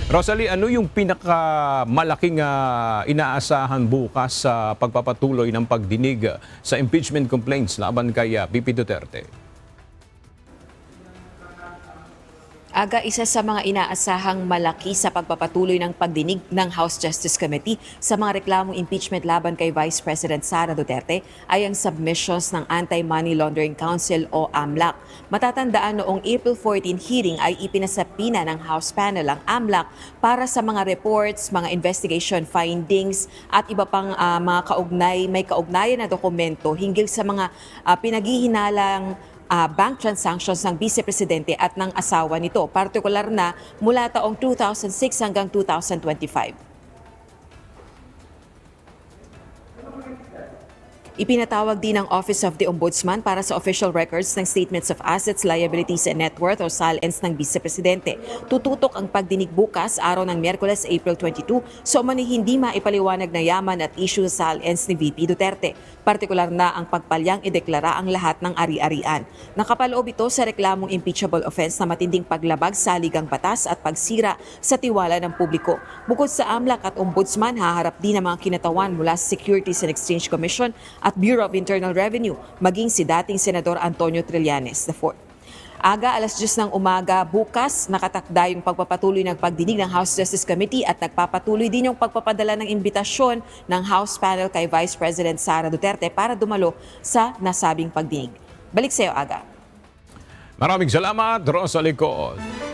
Rosalie, ano yung pinakamalaking inaasahan bukas sa pagpapatuloy ng pagdinig sa impeachment complaints laban kay VP Duterte? Aga, isa sa mga inaasahang malaki sa pagpapatuloy ng pagdinig ng House Justice Committee sa mga reklamong impeachment laban kay Vice President Sara Duterte ay ang submissions ng Anti-Money Laundering Council o AMLAC. Matatandaan noong April 14 hearing ay ipinasapina ng House panel ang AMLAC para sa mga reports, mga investigation findings at iba pang may kaugnayan na dokumento hinggil sa mga pinaghihinalang bank transactions ng Vice Presidente at ng asawa nito, partikular na mula taong 2006 hanggang 2025. Ipinatawag din ng Office of the Ombudsman para sa official records ng Statements of Assets, Liabilities and Net Worth o SALNs ng Vice Presidente. Tututok ang pagdinig bukas, araw ng Miyerkules, April 22, sa umano'y hindi maipaliwanag na yaman at issue sa SALNs ni VP Duterte. Partikular na ang pagpalyang ideklara ang lahat ng ari-arian. Nakapaloob ito sa reklamong impeachable offense na matinding paglabag sa ligang batas at pagsira sa tiwala ng publiko. Bukod sa AMLAC at Ombudsman, haharap din ang mga kinatawan mula sa Securities and Exchange Commission at Bureau of Internal Revenue, maging si dating Senador Antonio Trillanes IV. Aga, alas 10 ng umaga, bukas, nakatakda yung pagpapatuloy ng pagdinig ng House Justice Committee at nagpapatuloy din yung pagpapadala ng imbitasyon ng House panel kay Vice President Sara Duterte para dumalo sa nasabing pagdinig. Balik sa iyo, Aga. Maraming salamat, Rosalie Coon.